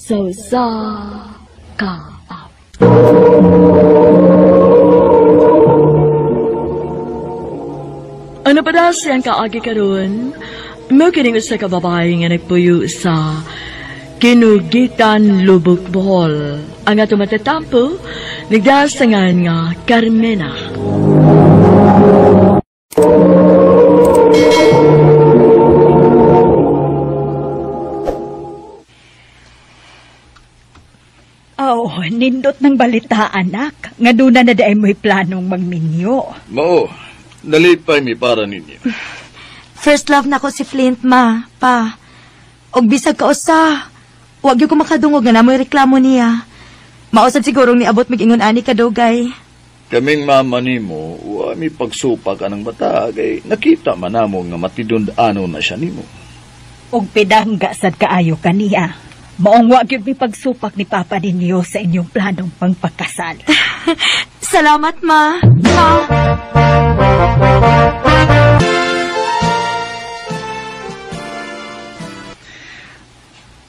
sa ka. Ano pa daw siyang kaagi karon? Mo kining usa ka babae nga nagpuyo sa Kinugitan, Lubuk, Bohol. Ang ato matatampo, nagdasangan nga Carmena. Oh, nindot ng balita, anak. Nga doon na daay mo'y planong magminyo. Mao, nalipay mi para ninyo. First love na ko si Flint, ma, pa. Og bisag ka usa. Huwag yung kumakadungog nga na mo'y reklamo niya. Mausad sigurong niabot mag-ingon ani ka dogay. Kaming mama nimo, wa mi pagsupag anang bata, kay nakita man namo nga matidund-ano na siya nimo. Og pidangga sad kaayo kaniya. Maong wag yung may pagsupak ni Papa ninyo sa inyong planong pangpagkasal. Salamat, ma.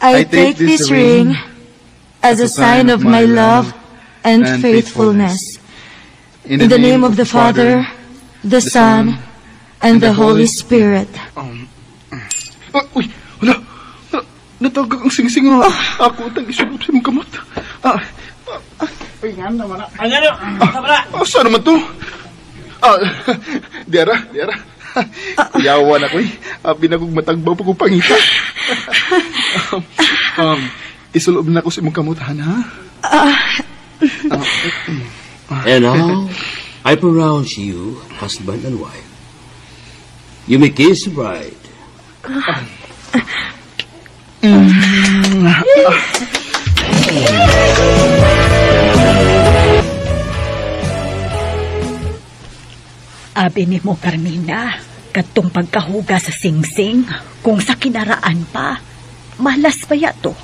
I take this ring as a sign of my love and faithfulness. In the name of the Father, the Son, and the Holy Spirit. Uy, wala. Natagag ang sing-sing mo. Ako ang isulot sa mong kamot. Ay, nga naman. Ay, nga naman. Saan naman to? Diara. Yawan ako eh. Binagog matagbaw pa kong pangita. Isulob na ako sa mong kamot, ha? And now, I pronounce you husband and wife. You may kiss the bride. Abi ni mo, Carmina, katong pagkahuga sa singsing, kung sa kinaraan pa, malas pa yato.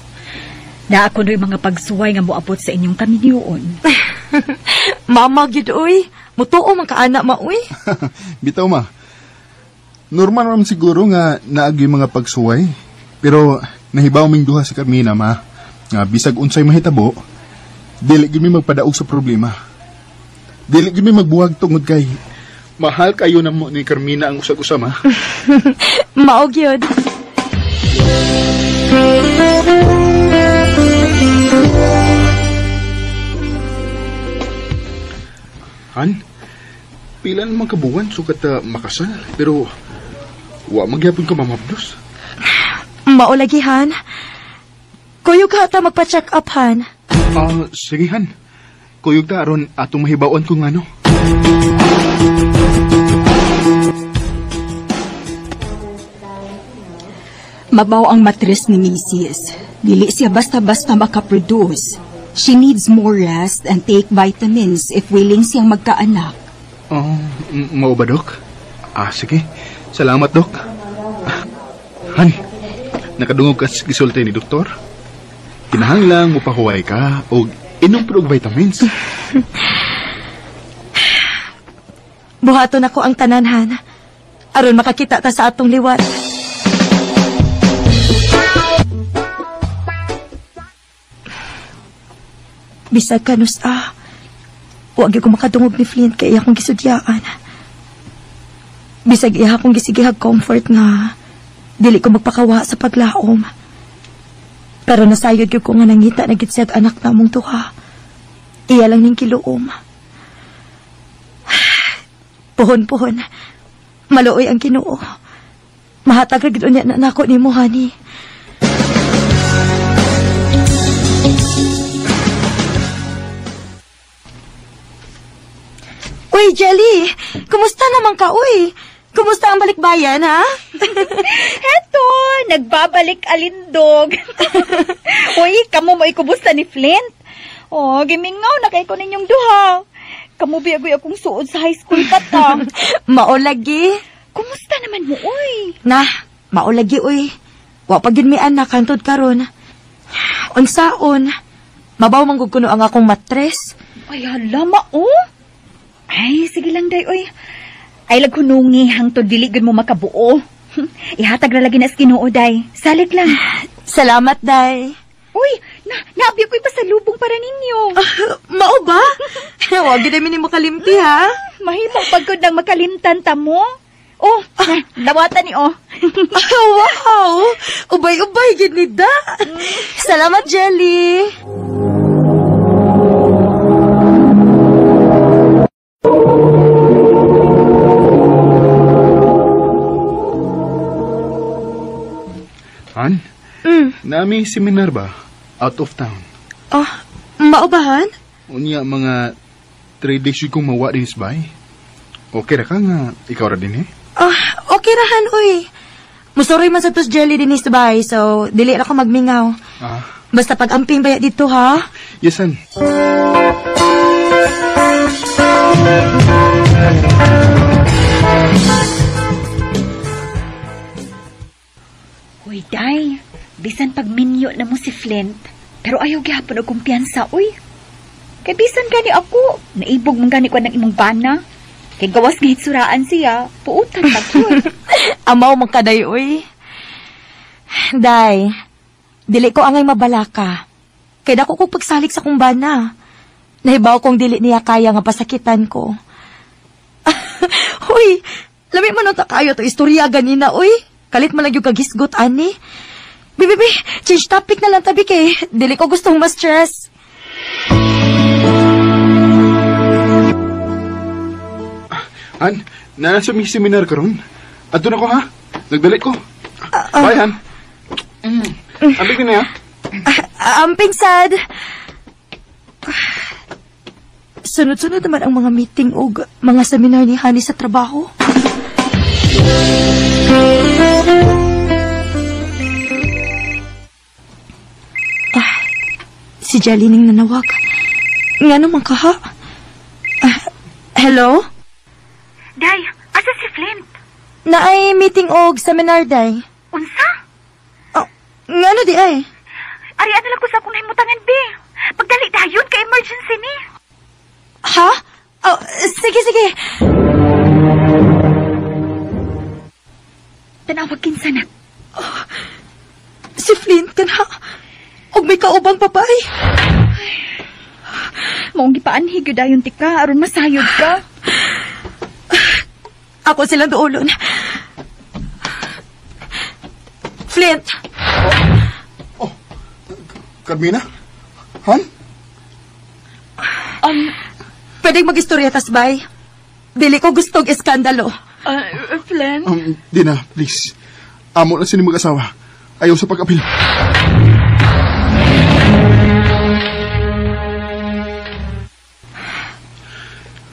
Na ako no'y mga pagsuway nga moabot sa inyong kaminyoon. Mama, gid uy. Mutuo man ka anak ma uy. Bitaw ma. Normal naman siguro nga naagi mga pagsuway. Pero nahibaw ming duha si Carmina, ma. Nga bisag unsay mahitabo, dili gid mi magpadaog sa problema. Dili gid mi magbuwag tungod kay mahal kayo na mo ni Carmina ang usag-usa, ma. Mao gyud. Han, pila naman kabuwan sukat makasal, pero wa magyapon ka mamabdos. Maulagi, Han. Kuyog ka ata magpa-check up, Han. Sige, Han. Kuyog ta aron atong mahibawan kung ano. Mabaw ang matris ni Mrs. Dili siya basta-basta makaproduce. She needs more rest and take vitamins if willing siyang magkaanak. Mau ba, Dok? Sige. Salamat, Dok. Han, nakadungog ka sa gisulti ni Doktor? Kinahanglang mupahuway ka o inom og vitamins. Buhaton ako ang tanan, aron makakita ta sa atong liwat. Bisag kanus huwag ko makadungog ni Flint kay akong gisudyaan. Bisag iya akong gisigihag comfort nga dili ko magpakawa sa paglaom. Pero nasayod ko nga nangita na gitsag anak na mong tuha. Iya lang ning kiluom. Puhon. Maluoy ang Ginoo. Mahatag gid unya na nako nimo, honey. Uy, Jelly! Kumusta naman ka, uy? Kumusta ang balikbayan, ha? Eto, nagbabalik alindog. Uy, kamo mo ikumusta ni Flint? Gimingaw na kay ko ninyong duha. Kamu biyagoy akong suod sa high school pa ta. Maulagi. Kumusta naman mo, uy? Maulagi, uy. Wa pagin mi anak kantod karon. Unsaon? Mabaw manggug kuno ang akong matres. Ay, hala, Ay, sige lang, day, uy. Ay, laghunungi, hangtod diligid mo makabuo. Ihatag na lagi na sa Ginoo, day. Salit lang. Salamat, day. Uy, Naabi ko'y pasalubong para ninyo. Mao ba? Huwag namin ni makalimti, ha? Mahimong pagkod ng makalimtan ta mo. Oh, dawatan ni Wow! Ubay-ubay, ginida. Salamat, Jelly. Han? Nami seminar ba? Out of town. Maubahan? Unya mga 3 days kong mawa din isbay. Okay ra ka nga, ikaw ra din eh? Okay rahan, uy. Musuroy man sa tos Jelly din isbay, so dili ra ko magmingaw. Basta pag-amping baya dito, ha? Yes, Han. Uy, Day. Bisan pag minyo na mo si Flint, pero ayaw gihapon og kumpiyansa, uy. Kay bisan gani ako, naibog mong gani ko ng imong bana. Kay gawas nga hitsuraan siya, puutan na yun. Amaw mang kaday, uy. Day, dili ko angay mabalaka. Kay dako ko pagsalik sa kumbana. Nahibaw kong dili niya kaya nga pasakitan ko. Uy, lami man ta kayo to istorya ganina, uy. Kalit man lang yung kagisgot, ani. Bibi, change topic na lang tabi kay dili ko gustong ma-stress. Han, nasa may seminar karon. Adto na ko ha. Nagdali ko. Bye, Han. Amping din ha. Amping sad. Sunod-sunod naman ang mga meeting o mga seminar ni Honey sa trabaho. Si Jelly ning nanawag. Nga naman ka, ha? Hello? Day, asa si Flint? Naay meeting og seminar, day. Unsa? Nga no, di ay? Arian na lang ko sa akong nahimutangan, be. Pagdali dayon ka emergency ni. Ha? Sige. Tanawag kinsa na. Si Flint ka na. Og may kaubang papay. Maong gipaanhi gyud dayon tika aron masayod ka. Ako silang duulon. Flint. Carmina? Han? Pwedeng mag-istorya tas bay. Dili ko gustong iskandalo. Flint? Di na, please. Amo na sini mag-asawa. Ayaw sa pag-apil.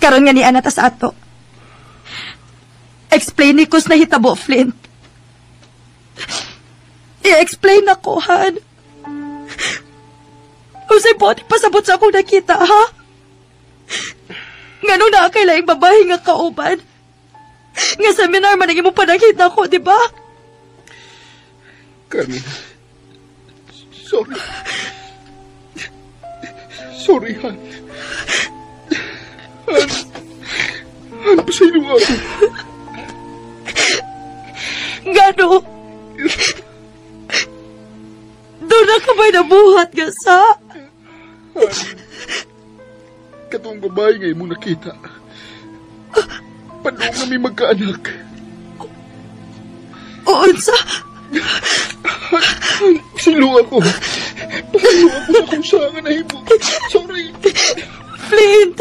Karon nga ni ana tas ato. Explain ni kus na hitabo, Flint. I-explain ako, Han. Usay po, di pasabot sa akong nakita, ha? Nga nung nakakailaing babae nga kauban. Nga seminar man ang imo pa nakita ko, di ba? Carmina. Sorry. Sorry, Han. Han, pasaylo ako. Gano? Doon na ka ba'y nabuhat nga sa? Katong babae ngayon mo nakita. Paano kami magkaanak? Unsa? Silo ako. Pasaylo ako sa kung saan na himo. Sorry. Flint!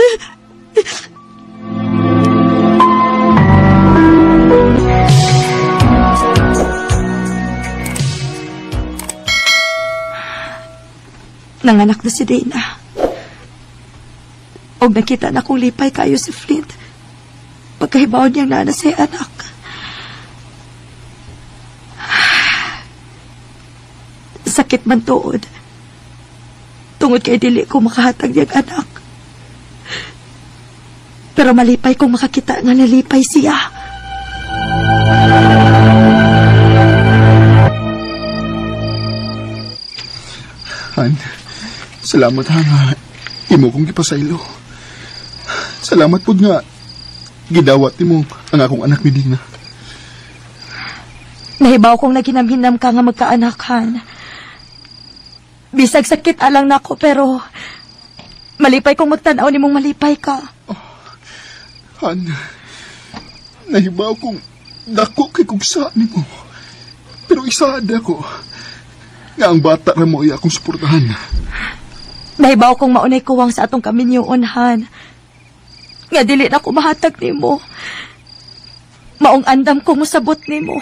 Nanganak na si Dana. O nakita na kong lipay kayo si Flint. Pagkahibaw niyang nana si anak. Sakit man tuod. Tungod kay dili ko makahatag niyang anak. Pero malipay kong makakita nga nalipay siya. Han, salamat ha nga. Imo kong gipasaylo. Salamat po nga. Gidawat mo ang akong anak ni Dina. Nahibaw kong naginam-hinam ka nga magkaanakan. Bisag sakit alang nako pero malipay kong magtanaw ni mong malipay ka. Han, nahibaw kong dako kay kugsa ni mo. Pero isaad ako nga ang bata na mo ay akong suportahan. Nahibaw kong maunay kuwang sa atong kaminyoon, Han. Nga dili na ko mahatag ni mo. Maong andam ko mo sabot ni mo.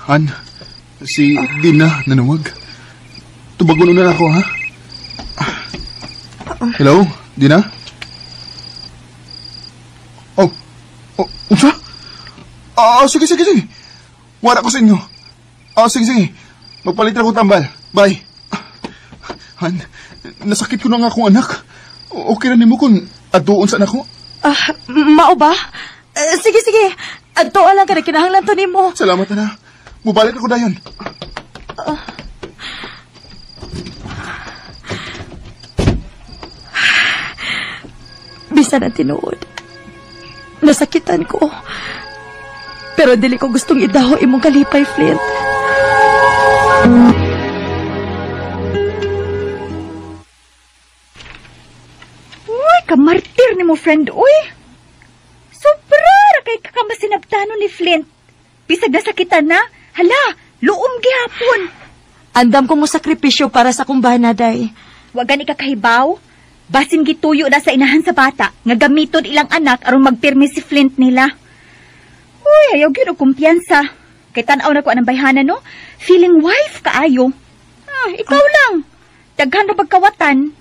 Han, si Dina nanawag. Tubagon na ako, ha? Hello, Dina? Unsa? Sige. Wala ko sa inyo. Sige. Magpalit na ko tambal. Bye. Han, nasakit ko na nga akong anak. Okay na nimo kung aduon sa anak ko? Mao ba? Sige. Adto lang ka na kinahanglan to nimo. Salamat na. Mubalik ako dayon. Bisa na tinuod. Nasakitan ko. Pero dili ko gustong idaho imong kalipay, Flint. Uy, kamartir ni mo, friend, uy. Sobra ra kay kakamasinabtano ni Flint. Bisag nasakitan na. Hala, luom gihapon. Andam ko mo sakripisyo para sa kumbana, day. Wagan ikakahibaw. Basin gituyo na sa inahan sa bata nga gamiton ilang anak aron magpirmi si Flint nila. Uy, ayaw gyud og kumpiyansa. Kay tan-aw na ko anang bayhana, no? Feeling wife kaayo. Ikaw lang. Daghan ra pagkawatan.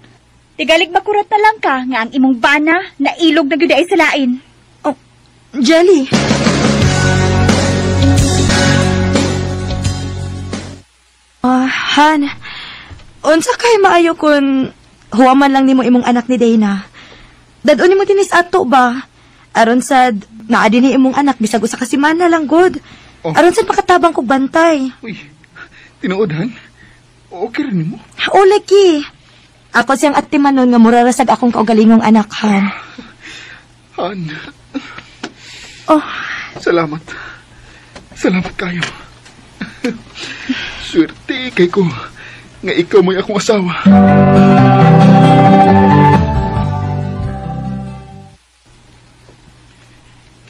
Tigalig makurat na lang ka nga ang imong bana na ilog na gyud ay salain. Oh, Jelly. Han, unsa kay maayo kun huwaman lang nimo imong anak ni Dana. Dadon nimo tinis ato ba? Aron sad naa dinhi imong anak bisag usa ka semana lang god. Aron sad makatabang kog bantay. Uy, tinuod, Han? Okay rin mo? O, lagi. Ako siyang atimanon nga murarasag akong kaugalingong anak, Han. Han. Oh. Salamat. Salamat kayo. Swerte kay ko nga ikaw mo'y akong asawa.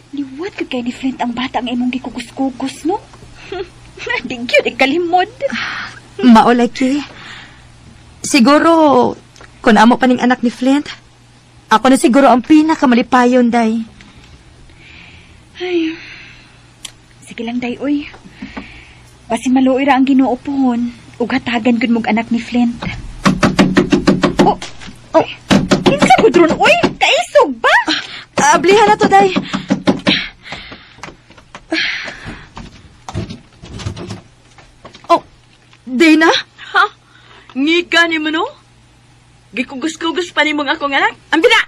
Liwat ka kay ni Flint ang bata ang imong gikugus-kugus, no? Di gyud ikalimod. Maulaki. Siguro, kung amo pa ning anak ni Flint, ako na siguro ang pinakamalipayon, day. Ay, sige lang, day, uy. Basin maluoy ra ang Ginoo pohon, ug hatagan gud mong anak ni Flint. Oh, kinsa gud ron, uy? Kaisog ba? Ablihan na to, day. Oh, Dana? Ha? Ngika ni mo, no? Gikugus-kugus pa ni mong akong anak? Ambi na!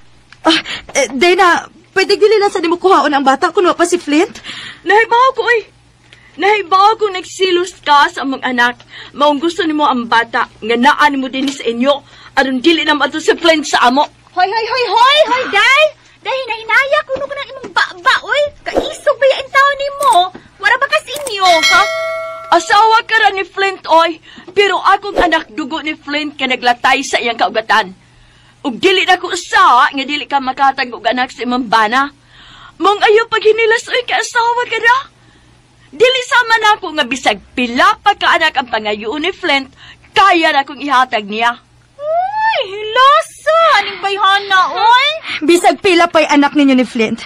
Dana, pwede gili na sa di mo kuhaon ang bata kung pa si Flint? Nahibaw ko, eh. Nahibaw kung nagsilos ka sa among anak. Maong gusto ni mo ang bata. Nga naan mo din sa inyo. Aron dili na mato si Flint sa amo. Hoy, day! Dahil nahinaya kuno ko ng imong baba, uy. Kaisog ba yung tao ni mo? Wala ba kas inyo, ha? Asawa ka ra ni Flint, oy. Pero akong anak dugo ni Flint ka naglatay sa iyang kaugatan. Ug dili na ko usa nga dili ka makatag og anak sa imong bana. Mong ayo pag hinilas oy ka asawa ka ra. Dili sama na ako nga bisag pila pa ka anak ang pangayoon ni Flint, kaya na kong ihatag niya. Uy, hilasa! Aning bayhana, oy! Bisag pila pa'y anak ninyo ni Flint.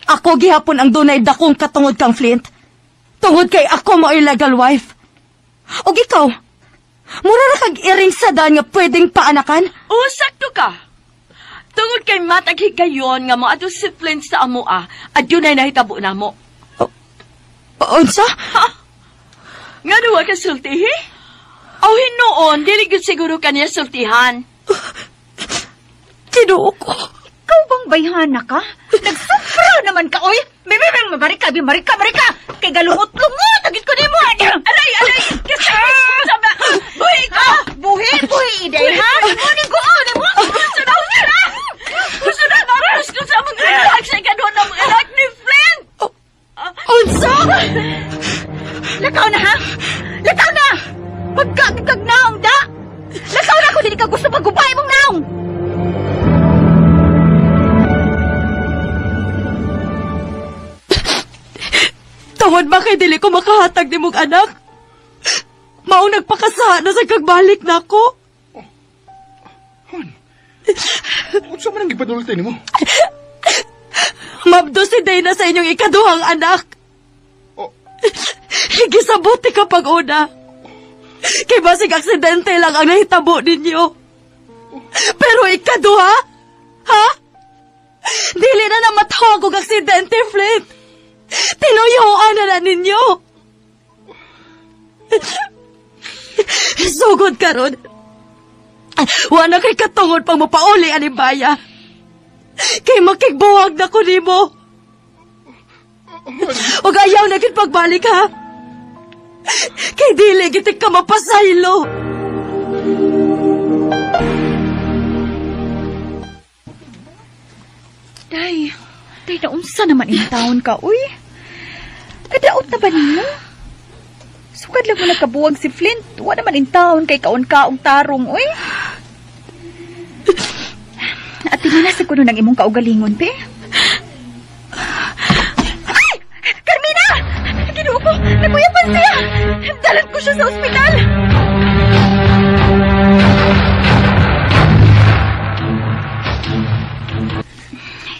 Ako gihapon ang dunay dakong katungod kang Flint. Tungod kay ako mo ay legal wife. O ikaw, mura na kag iring sadan nga pwedeng paanakan? O, sakto ka. Tungod kay matag higayon nga mo ato si Flint sa amoa, at yun ay nahitabo na mo. Unsa? Ha? Nga duwa ka sultihi? O hinoon, dili gud siguro kaniya sultihan. Tinuo ko. Ikaw bang bayhana ka? Nagsufra naman ka, oy! Marika! Kay galungot-lungot! Agit ko din mo! Alay! Kasi! Sama! Buhi ka! Buhi, iday, ha? Ni mo! Gusto na maras ko sa mga anak sa ganun ng anak ni Flint! Unsa? Lakaw na, ha? Lakaw dili ka gusto pagubay mong naong. Tawad ba kay dili ko makahatag ni mong anak? Maong nagpakasaha na sa kagbalik na ako. Unsa man ang gipadulti nimo? Mabdo si Dana sa inyong ikaduhang anak. Oh. Gisabuti ka pag-una. Kay basig aksidente lang ang nahitabo ninyo. Pero ikaduha? Ha? Dili na namatawag og aksidente, Flint. Tinuyuan na ninyo. Sugod ka ron. Wala kay katungod pang mapauli anibaya. Kay makigbuwag na ko nimo. Ug ayaw na gid pagbalik ha. Kay dili gid ka mapasaylo. Day, naunsa naman in taon ka, uy. Kadaot na ba niyo? Sukad lang mo nagkabuwag si Flint. Wala naman in taon kay kaon-kaong tarong, uy. At tinanasa ko nun ang imong kaugalingon, pe. Ay! Carmina! Ginoo ko! Nakuyapan siya! Dalan ko siya sa ospital!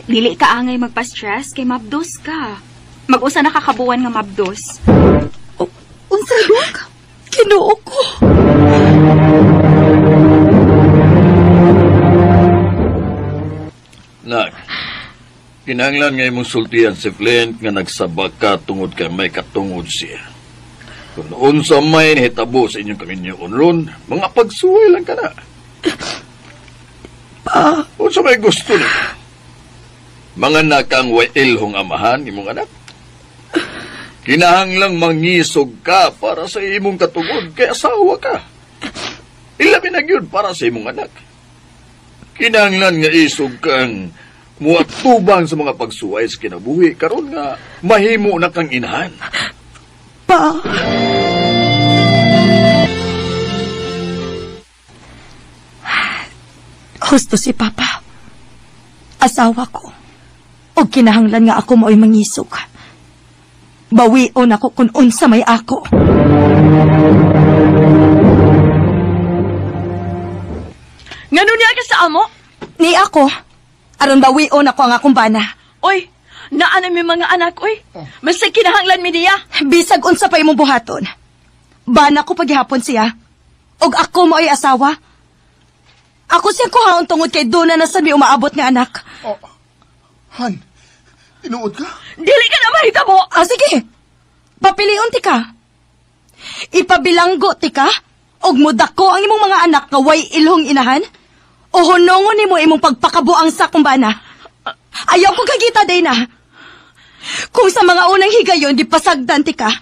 Dili ka angay magpa-stress kay mabdos ka. Mag-usa na kakabuan nga mabdos. Unsay dok? Ginoo ko. Nak, kinahanglan nga imong sultihan si Flint nga nagsabak ka tungod kay may katungod siya. Kung unsa may nahitabo sa inyong kaminyoon ron, mga pagsuway lang ka na. Unsa may gusto niyo? Mga nakang way ilhong amahan imong anak. Kinahanglang mangisog ka para sa imong katungod kay asawa ka. Ilabi na gyud para sa imong anak. Kinahanglan nga isog kang muatubang sa mga pagsuway sa kinabuhi karon nga mahimo na kang inahan. Pa. Husto si Papa. Asawa ko. O kinahanglan nga ako mo'y mangisog. Bawion ako kung unsa may ako. Ngano niya ka sa amo? Ni ako. Aron bawion ako ang akong bana. Oy, naan mi mga anak, oy. Masay kinahanglan mi niya. Bisag unsa pa imong buhaton. Bana ko paghihapon siya. Og ako mo'y asawa. Ako siyang kuhaon tungod kay Duna na sa mi umaabot nga anak. Oh. Han, tinuod ka? Dili ka na mahitabo. Sige. Papiliun ti ka. Ipabilanggo ti ka. Og mudako ang imong mga anak nga way ilhong inahan. O hunongon nimo imong pagpakabuang sa kumbana. Ayaw ko kagita, Dana. Kung sa mga unang higayon di pasagdan ti ka,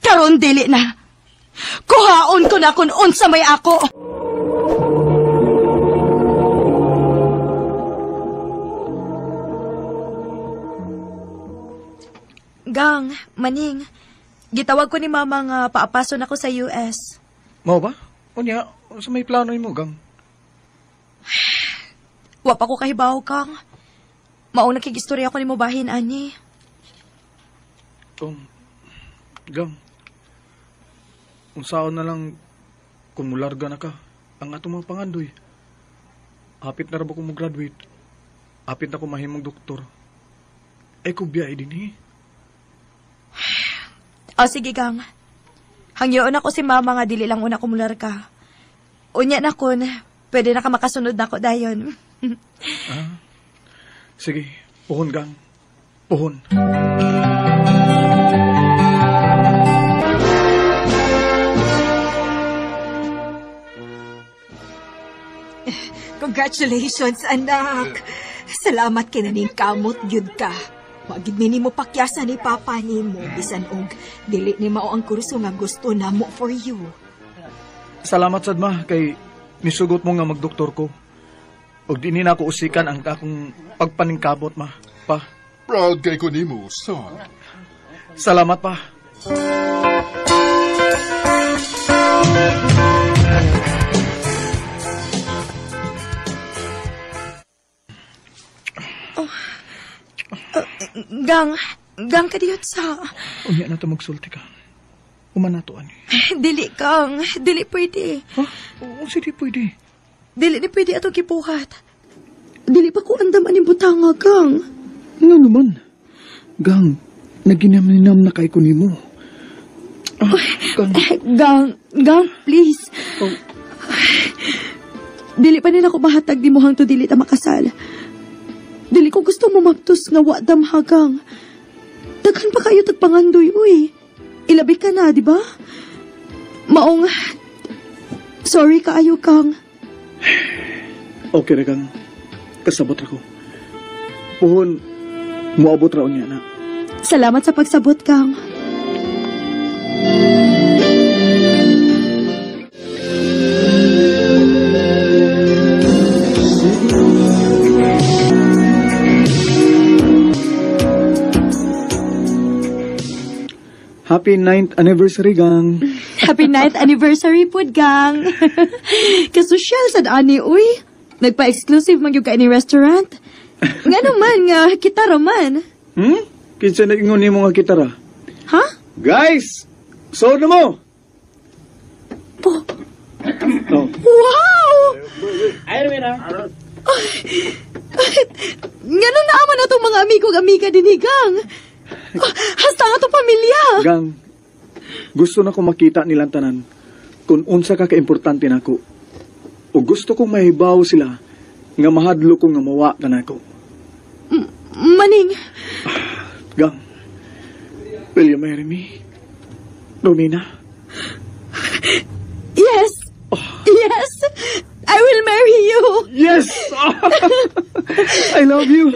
karon dili na. Kuhaon ko na kung unsa may ako. Gang, Maning, gitawag ko ni Mama nga paapason ako sa US. Mao ba? Unya, sa may plano mo, Gang? Wa pa ko kahibaw, Kang. Mauna kigistorya ko ni mo bahin, ani. Gang, unsaon na lang kung mularga na ka, ang atong mga pangandoy. Apit na rabo ko mo graduate. Apit na ko mahimong doktor. Ay ko biyay din eh. Sige, Gang. Hangyoon ako si Mama nga dili lang una kumular ka. Unya na kun, pwede na ka makasunod na ko dayon. Sige, puhon, Gang. Puhon. Congratulations, anak. Salamat kinaning kamot gyud ka. Wagid mi nimo pakyasan ni Papa nimo bisan og dili ni mao ang kurso nga gusto namo for you. Salamat sad ma kay nisugot mo nga magdoktor ko. Og di na ako usikan ang akong pagpaningkabot ma. Pa. Proud kay ko nimo, son. Salamat pa. Gang kadiyot sa... Unya na ito magsulti ka. Umanatuan. Dili, Gang. Dili pwede. Ha? Oo, sige pwede. Dili ni pwede ato kipuhat. Dili pa ko andaman yung butanga, Gang. Nga naman. Gang, naginam-ninam na kay ko nimo. Gang, please. Oh. Dili pa nila ko mahatag di mo hang to dili ta makasal. Dili ko gusto mo maptus nga wa damhagang. Daghan pa kayo tagpangandoy, uy. Ilabi ka na, di ba? Maong... Sorry kaayo, Kang. Okay ra kang kasabot ra ko. Puhon, muabot ra unya na. Salamat sa pagsabot, Kang. Happy 9th anniversary, Gang. Happy 9th anniversary po, Gang. Kasosyal sad ani, uy. Nagpa-exclusive magyug ka ni restaurant. Nga naman nga, kita raman. Kinsa na ingon nimo nga kitara? Ha? Guys! So na mo! Po. Oh. Wow! Ganun na aman na itong mga amigo-amiga din, Gang. Hasta nga itong pamilya. Gang, gusto na ko makita nilang tanan kung unsa ka kaimportante nako. O gusto kong mahibaw sila nga mahadlo ko nga mawa ka nako. Maning. Gang, will you marry me? Romina? Yes. Yes. I will marry you. Yes! I love you.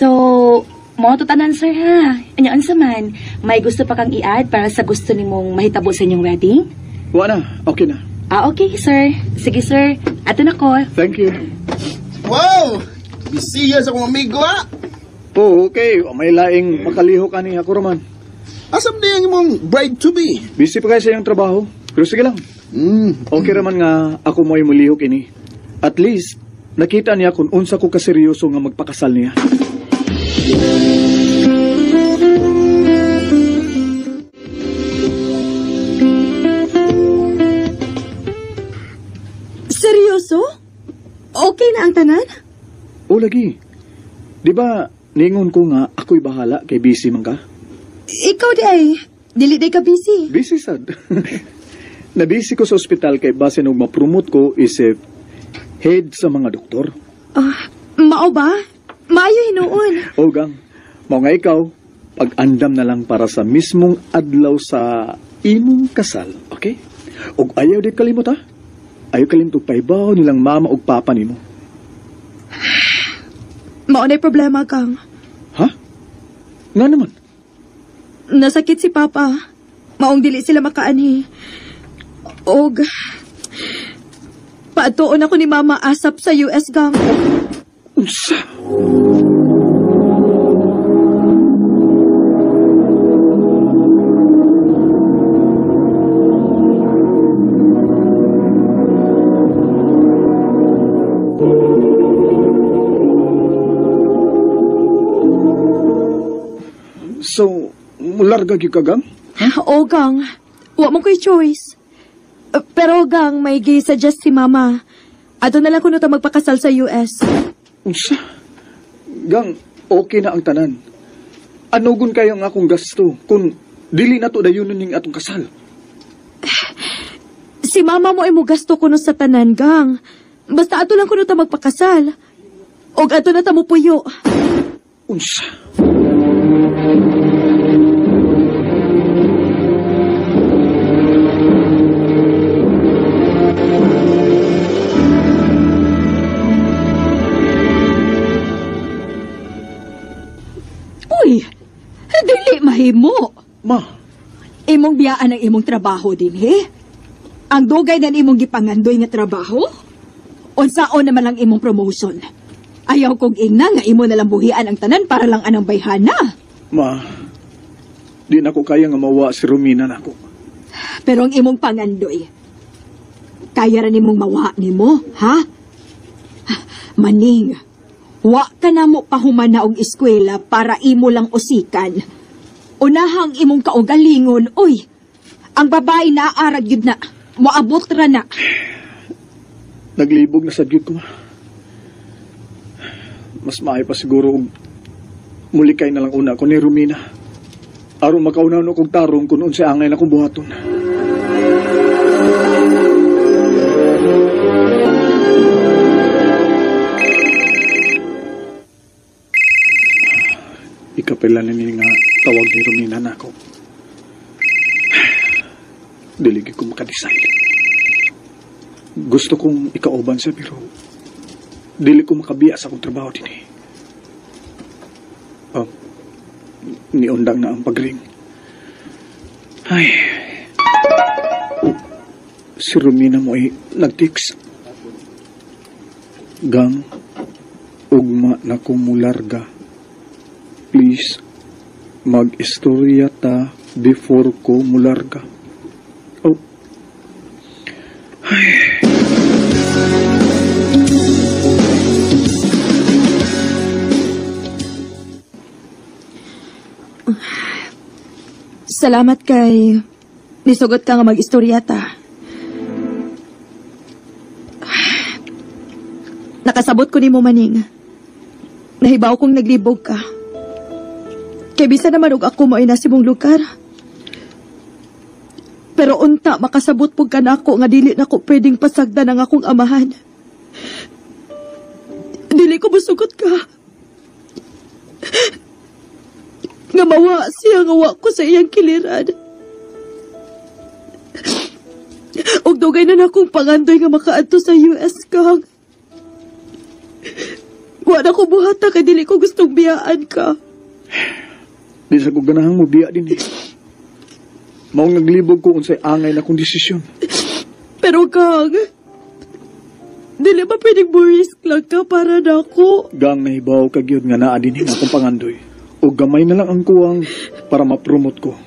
So, mo to tanan sir ha. Anyaan sa man, may gusto pa kang i-add para sa gusto nimong mahitabo sa inyong wedding? Wala na, okay na. Okay sir. Sige sir, ato na ko. Thank you. Wow! Bisiya sa kong amigo, ha? Oh, okay. May laing makaliho ka ni ako raman. Asam na yung imong bride-to-be? Busy pa kayo sa iyong trabaho. Pero sige lang. Okay raman nga ako mo'y mulihok ini. At least, nakita niya kung unsa ko kaseryoso nga magpakasal niya. Seryoso? Okay na ang tanan? O lagi. Di ba, ningon ko nga ako'y bahala kay busy man ka? Ikaw di ay. Dili di ka busy. Busy sad. Na-busy ko sa ospital kay base nung ma-promote ko isip head sa mga doktor. Mao ba? Maayo hinuon. O gang, mao nga ikaw, pag-andam na lang para sa mismong adlaw sa imong kasal, okay? Og ayaw di kalimot ha? Ayaw kalimot paibaw nilang mama og papa nimo. Mao na'y problema, Kang. Ha? Nga naman. Nasakit si Papa. Maong dili sila makaani. Og... Paatuon ako ni Mama asap sa US, Gang. Unsa? So, mularga gyud ka, Gang? Oo, Gang. Wa mo ko'y choice. Pero, Gang, may gi-suggest si Mama. Ato na lang kuno ta magpakasal sa US. Unsa? Gang, okay na ang tanan. Anugon kayo ang akong gasto kung dili na to dayon ning atong kasal. Si Mama mo ay mo gasto kuno sa tanan, Gang. Basta ato lang kuno ta magpakasal. Og ato na ta mo puyo. Unsa? Uy, dili mahimo. Ma, Imong biyaan ang imong trabaho din, he? Ang dugay na imong gipangandoy nga trabaho? Unsaon naman lang imong promotion? Ayaw kong ingna nga imo nalang buhian ang tanan para lang anang bayhana. ma, Di na ko kaya nga mawa si Romina nako. Pero ang imong pangandoy, kaya rin imong mawa nimo, ha? Maning, wa ka na mo pahumana og eskwela para imo lang usikan. Unahang imong kaugalingon, oy, ang babae na aarag yun na, moabot ra na. Naglibog na sa gyud ko, ma. Mas maayo pa siguro og mulikay na lang una ko ni Romina. Aron makaunaw no kong tarong kung unsa angay na kong buhaton. Ikapila na nga tawag ni Romina na ako. Diligi ko makadecide. Gusto kong ikauban siya pero dili ko makabiya sa akong trabaho din eh. Niundang na ang pagring. Ay. Si Romina mo ay nag-text. Gang, ugma na ko mularga. Please, mag-istorya ta before ko mularga. Oh. Ay. Salamat kay nisugot ka nga mag-istoryata. Nakasabot ko ni mo maning. Nahibaw kong naglibog ka. Kay bisa naman og ako mo'y nasa mong lugar. Pero unta makasabot po ka na ako nga dili na ko pwedeng pasagdan ang akong amahan. Dili ko musugot ka. Nga mawa siya nga wa ko sa iyang kiliran. Og dugay na akong pangandoy nga makaadto sa US kang. Wa na ko buhata kay dili ko gustong biyaan ka. Di sa ko ganahang mo biya din eh. Maong naglibog ko unsay angay na kong desisyon. Pero kang, dili ba pwedeng mo-risk lang ka para na ako? Gang nahibaw kagyod nga naa din akong pangandoy. O gamay na lang ang kuwang para ma-promote ko.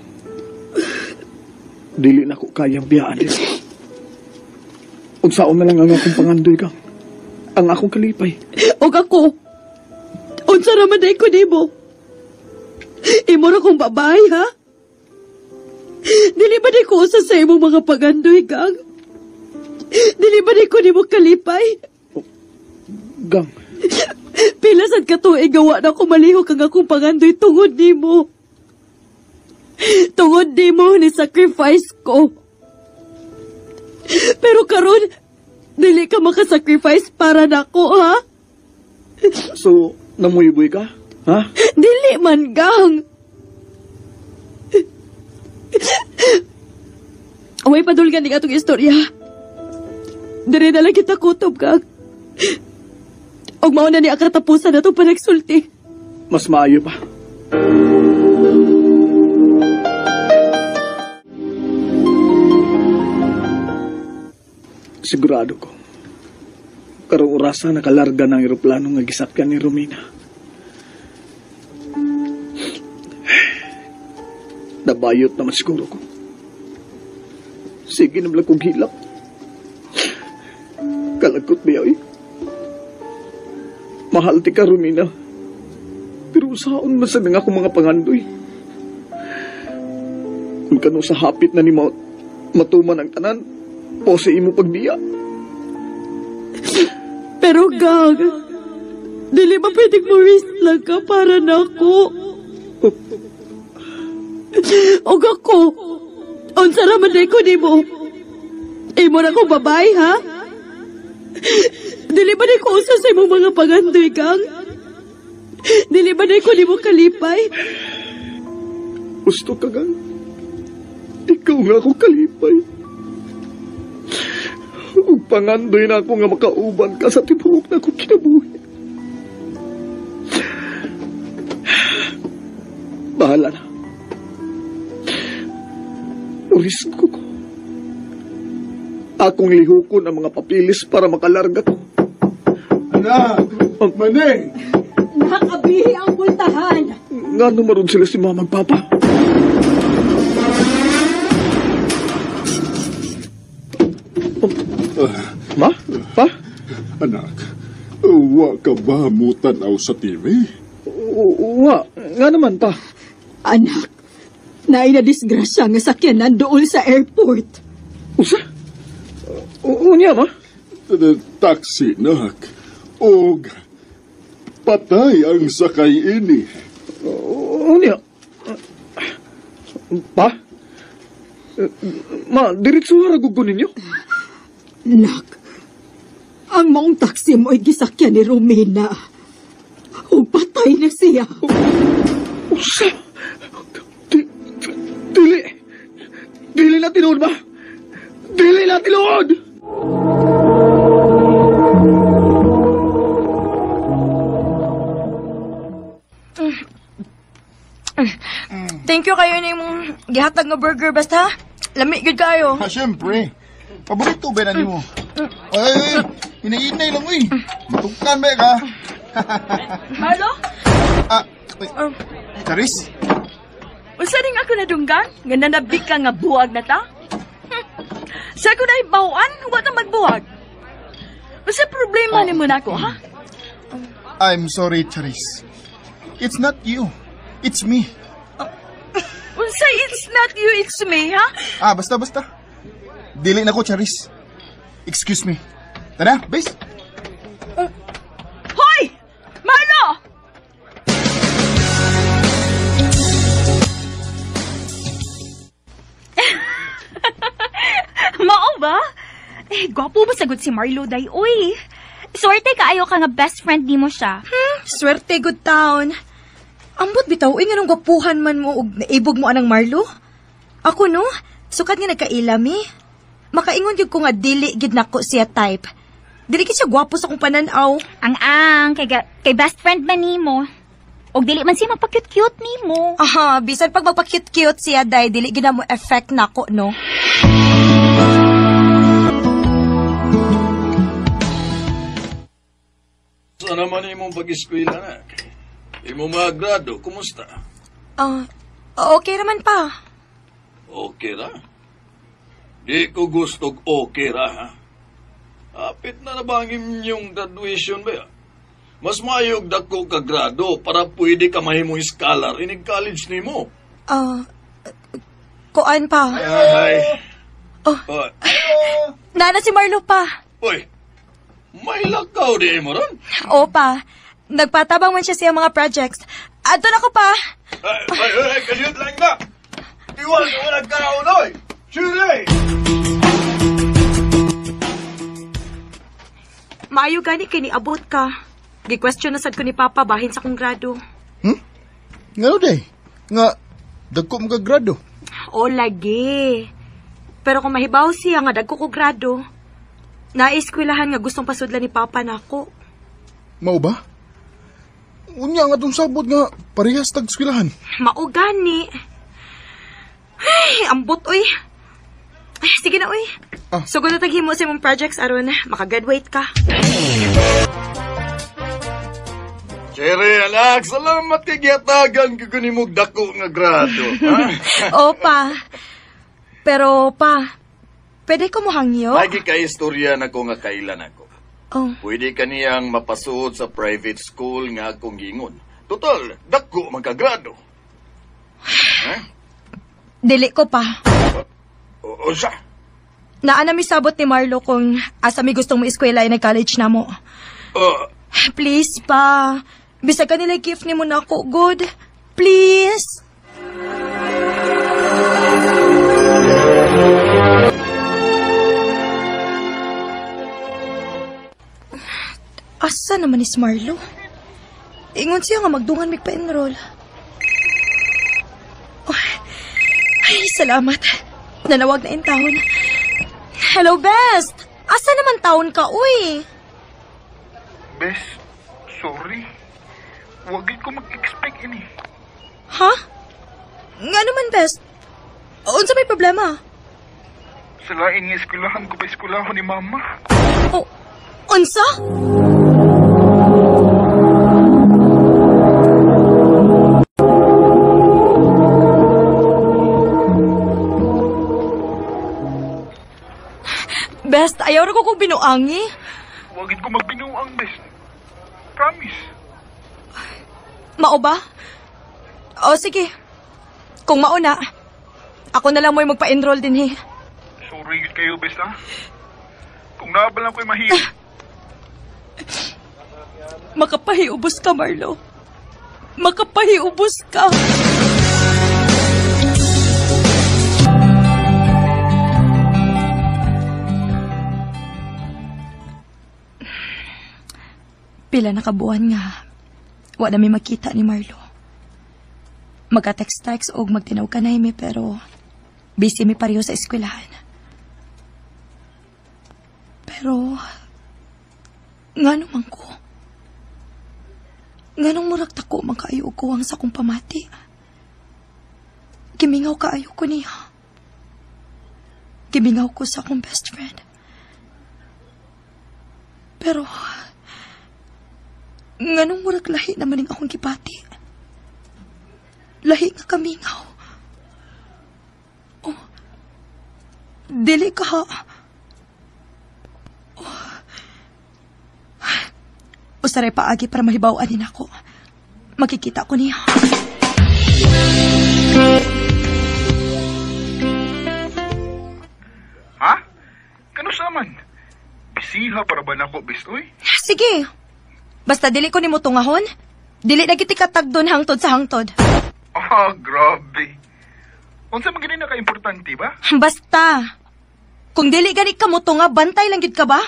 Dili na ko kayang biyaan din. Unsaon na lang ang akong pangandoy kang. Ang akong kalipay. O ako, unsa raman day ko nimo? Imo na kong babae, ha? Dili ba di ko usa sa imong mga pagandoy, gang? Dili ba di ko nimo kalipay? Gang. Pila sad ka tuig gawa na ko malihok ang akong pangandoy tungod nimo. Tungod nimo ni sacrifice ko. Pero karon dili ka makasacrifice para nako, ha? So, namuyboy ka? Ha? Dili man, gang. Away padulgan ni atong istorya. Dire na lang kita kutob, gang. Og mao na ni ang katapusan na itong panagsulti. Mas maayo pa. Sigurado ko. Karong orasa nakalarga ng eroplano nga gisakyan ni Romina. Nabayot naman siguro ko. Sige naman kong hilap. Kalagkot ba yun? Mahal ti ka, Romina. Pero saan masag nga akong mga pangandoy? Kung kano sa hapit na ni matuman ang tanan, o sa imo pagbiya. Pero gang, dili ba pwedeng mo-risk lang ka para na ako? Og ako, unsa raman day ko nimo? Imo na kong babae, ha? Dili ba day ko usa sa imong mga pagandoy, gang? Dili ba day ko nimo kalipay? Gusto ka, gang? Ikaw nga akong kalipay. Ug pangandoy na ako nga makauban ka sa tibuok na akong kinabuhi. Bahala na. Risko ko. Akong lihukon ang mga papilis para makalarga ko. Anak! Maneng! Nakabihi ang bultahan. Nga naman sila si Mamang Papa. Ma? Pa? Anak, wa ka ba mutanaw sa TV? Wa. Nga naman, pa. Anak, nainadisgrasya nga sakyanan doon sa airport. Usa? Unya, ma? Taxi, nak. Og patay ang sakay ini. Unya? Pa? Ma, diretso haragugo ninyo? Nak, ang maong taksi mo ay gisakyan ni Romina. O patay na siya. Usa? Dili. Dili na tinuod ba? Dili na tinuod! Thank you kayo na yung gihatag nga burger, basta lamig gud kayo. Siyempre. Paborito ba na ni mo? Ay, inainay lang, uy. Matukan ba ka? Marlo? Charis? Unsa ning ako nadunggan? Nga nanabik ka nga buwag na ta? Sa ako na ibawan, wa na magbuwag. Unsa problema ni mo nako, ha? I'm sorry, Charis. It's not you. It's me. Unsa it's not you, it's me, ha? Basta. Dili na ko, Charis. Excuse me. Tara, base. Hoy! Marlo! Mao ba? Gwapo ba sagot si Marlo, day? Uy, swerte ka ayo ka nga best friend ni mo siya. Swerte good town. Ambot bitaw, nga nung gwapuhan man mo ug naibog mo anang Marlo. Ako no, sukat nga nagkailami. Makaingon yun ko nga dili gid nako siya type. Dili gid siya gwapo sa kong pananaw. Ang kay best friend man nimo. Og dili man siya magpa-cute-cute nimo. Aha, bisan pag magpa-cute-cute siya day, dili gid na mo effect nako no. Sa naman imong pag-eskwela, anak? Imo magrado, kumusta? Okay naman pa. Okay ra? Di ko gustong okay ra, ha? Apit na ba ang inyong graduation ba ya? Mas mayog dako ka grado para pwede ka mahimong scholar inig college nimo. Kuan pa. Ay. Nana si Marlo pa. Uy, may lakaw di mo ron? O pa. Nagpatabang man siya sa mga projects. Adto na ko pa. Ay, kalyot lang ka! Iwan ko walang kaunoy! Chile! Maayo gani kay niabot ka. Gi-question na sad ko ni Papa bahin sa kong grado. Nga day? Nga, dagko mga grado. O lagi. Pero kung mahibaw siya nga dagko ko grado, naeskwelahan nga gustong pasudlan ni Papa nako. Mao ba? Unya nga tong sabot nga parehas tag-eskwelahan. Mao gani. Ay, ambot oy. Ay, sige na oy. Sugod na taghimo sa imong projects aron makagraduate ka. Chere, anak, salamat kay giyatagan ko kunimog dako nga grado. Opa. Pero pa, pwede ko mo hangyo? Lagi ka istorya na ko nga kailan ako. Pwede ka niyang mapasuod sa private school nga akong gingon. Total, dako magkagrado. Dili ko pa. O siya? Naana mi sabot ni Marlo kung asa mi gustong mo eskwela ay nag-college na mo. Please pa. Bisag ka nila gift ni mo na ako, good. Please. Asa naman ni Marlo? Ingon siya nga magdungan mig pa-enroll. Ay, salamat. Nanawag na in taon. Hello, Best. Asa naman taon ka, uy? Bes, sorry. Wagin ko mag-expect ini. Ha? Nga naman, Best. Unsa may problema? Sa lain nga eskwelahan ko pa eskwelahan ni Mama. Unsa? Best, mo kong binuangi. Wagid ko magbinuang, best. Promise. Mao ba? O sige. Kung mao na, ako na lang mo'y magpa-enroll din Sorry gid kayo, best, ha? Kung naabal lang ko'y mahirap. Makapahiubos ka, Marlo. Makapahiubos ka. Pila na kabuan nga, wala mi makita ni Marlo. Magka-text-text o magtinaw ka na mi, pero busy mi pareho sa eskwelahan. Pero, nga naman ko. Nganong murak tako makaayo ko ang sa kong pamati. Gimingaw kaayo ko niya. Gimingaw ko sa akong best friend. Pero, nganong murak lahi naman ang akong kipati. Lahi nga kamingaw. Oh, dili ka ha. Usaray paagi para mahibawan din ako. Makikita ko niya. Ha? Kano saman? Bisiha para ba nako, best, oy? Sige. Basta dili ko ni mo tungahon. Dili na kiti katagdon hangtod sa hangtod. Ah, grabe. Unsa man gani na ka-importante ba? Basta. Kung dili gani ka mo tunga, bantay lang gid ka ba?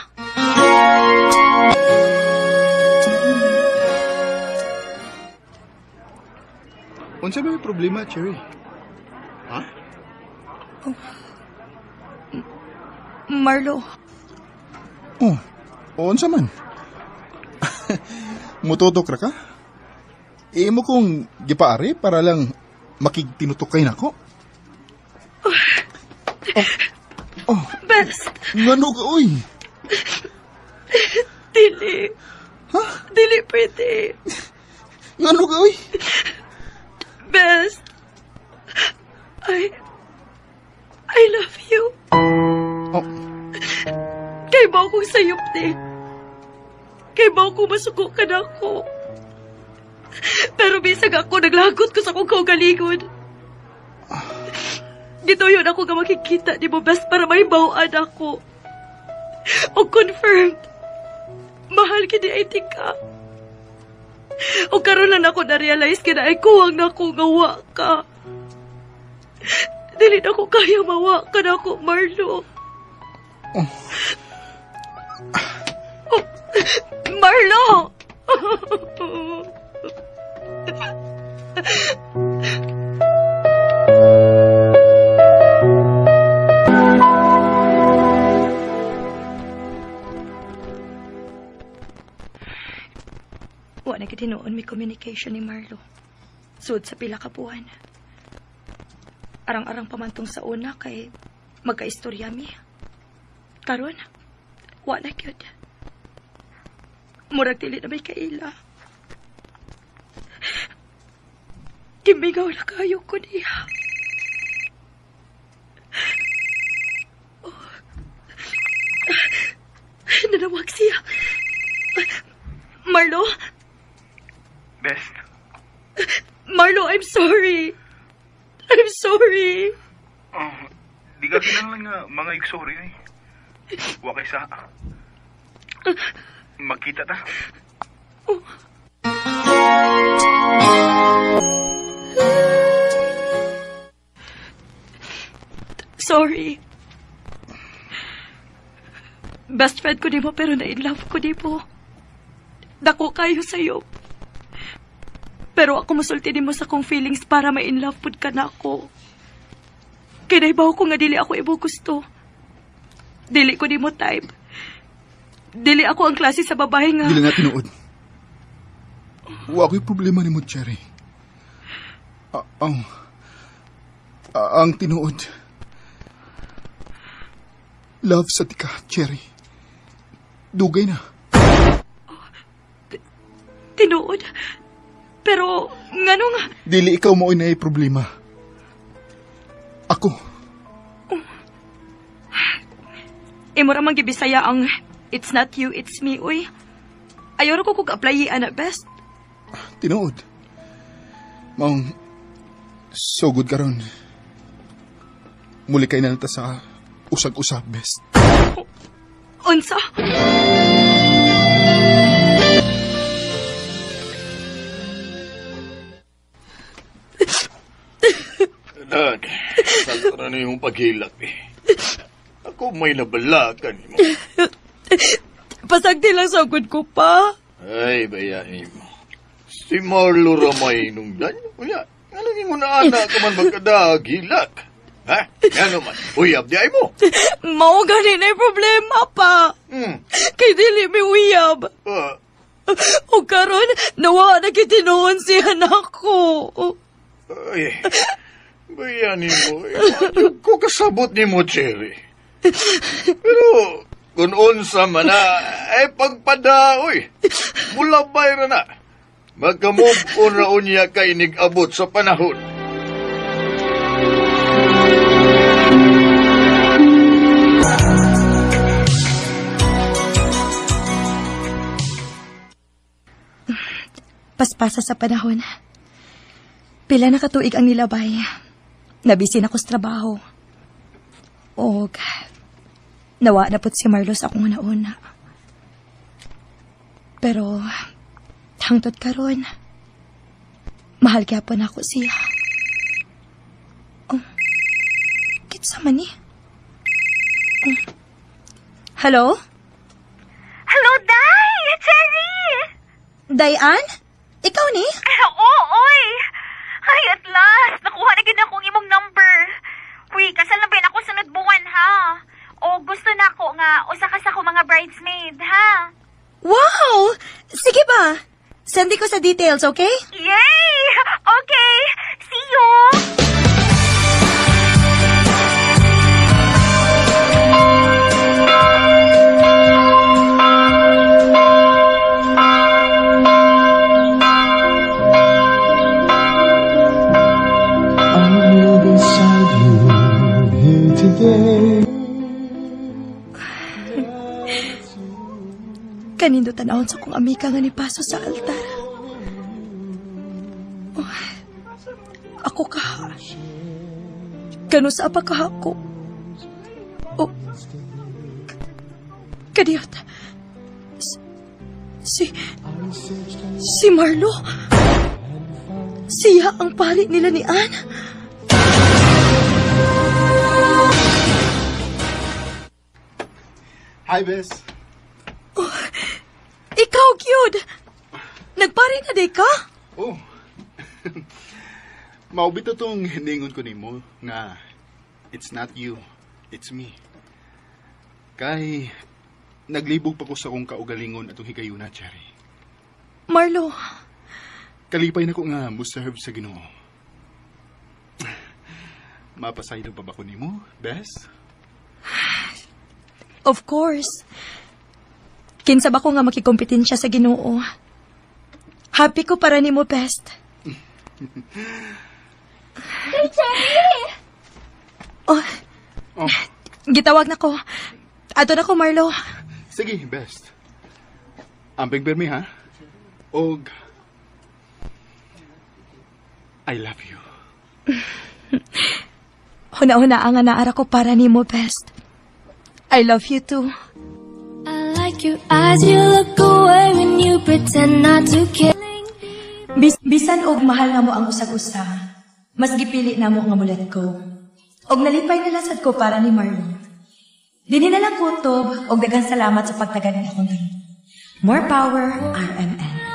Unsa ba yung problema, Cherry? Ha? Marlo. Oh, unsa man? Mututok ra ka? Imo kong gipaari para lang makigtinutukay nako. Oh. Best. Ngano ka, uy? Dili. Ha? Dili pwede. Ngano ka, uy? Best. I love you. Oh. Kay ba akong sayop ni? Kay ba ako masuko ka na ako? Pero bisag ako, naglagot ko sa akong kaugalingon. Gituyon ako nga makikita ni mo, best, para maibawaan ako. O confirmed, mahal kini ay tika. O karon lang ako na-realize kina ay kuwang na ako ngawa ka. Dili na ko kaya mawa ka na ako, Marlo. Oh, Marlo! Wa na kitinoon may communication ni Marlo. Sud sa pila ka buwan. Arang-arang pamantong sa una kay magkaistorya mi. Karon, wa na gyud. Murag dili na may kaila. Kimigaw na kayo ko niya. Oh. Nanawag siya. Marlo? Best. Marlo, I'm sorry. I'm sorry. Oh, di ka kinahanglan nga mga igsorry ay. Wa kay sa. Makita ta. Oh. Sorry. Best friend ko di mo pero na-in love ko di mo. Dako kayo sa'yo. Pero ako musulti di mo sa kong feelings para ma-in love pud ka na ako. Kinaibaw ko nga dili ako ibo gusto. Dili ko di mo type. Dili ako ang klase sa babae nga. Dili nga tinuod. Wa ako'y problema ni mo, Cherry. Ang tinuod. Love sa tika, Cherry. Dugay na. Tinuod? Pero, ngano nga? Dili ikaw mo na problema. Ako. imo ra man gibisaya ang it's not you, it's me, uy. Ayaw ko kung apply ana best. Tinuod. Maong, so good ka ron. Muli kay na nata sa usag-usab, best. Unsa? Anak, sakto na na yung paghilak eh. Ako may nabalakan mo. Pasagdi lang sagod ko pa. Ay, bayahin mo. Si Marlo Ramay nung dan. Wala, alagin mo na anak ka man magkadaghilak. Ha? Ano man? Uyab di ay mo. Mao gani na yung problema pa. Kay dili mi uyab. O karon nawa na kitinuon si anak ko. Ay, bayanin mo. Ko kasabot ni mo, Cherry. Pero, kung unsa man na, ay pagpadaoy. Mulabay ra na. Magkamove on raon niya kay nig-abot sa panahon. Paspasa sa panahon. Pila na katuig ang nilabay. Nabisin ako sa trabaho. O, nawa na po si Marlo sa akong una-una. Pero, hangtod karon, mahal kaya po na ako siya. Oh, kitsa man ni? Hello? Hello, Day! Cherry! Dayan? Ikaw ni? Oo, oy! Ay, at last! Nakuha na gina akong imong number. Uy, kasal na ba ako sunod buwan, ha? O gusto na ako nga, usa ka sa ako mga bridesmaid, ha? Wow! Sige ba? Sendi ko sa details, okay? Yay! Okay! See you! Kanindo tanawon sa kong amika nga ni paso sa altar. Oh, ako kaha. Kano sa apa kaha ko? Oh, kadiyot. Si Marlo. Siya ang pari nila ni Anne. Hi, Bes. Oh, ikaw, cute. Nagpari na di ka? Oh. Maubito tong hiningon ko nimo nga it's not you, it's me. Kay naglibog pa ko sa akong kaugalingon atong higayuna, Cherry. Marlo. Kalipay na ko nga muserve sa Ginoo. Mapasaylo pa ba ko nimo, Bes? Of course. Kinsa ba ko nga makikompetensya sa Ginoo? Happy ko para nimo, best. Hey, Cherry! Oh. Gitawag na ko. Ato na ko, Marlo. Sige, best. Amping permi, ha? Og I love you. Huna-huna ang naara ko para nimo, best. I love you too. I like your eyes, you look away when you pretend not to care. Bisan og mahal nga mo ang usag-usa, mas gipili na mo nga mulat ko. Og nalipay na lasad ko para ni Marlo. Dini na lang kutob og daghang salamat sa pagtagan akong tanan. More power, RMN.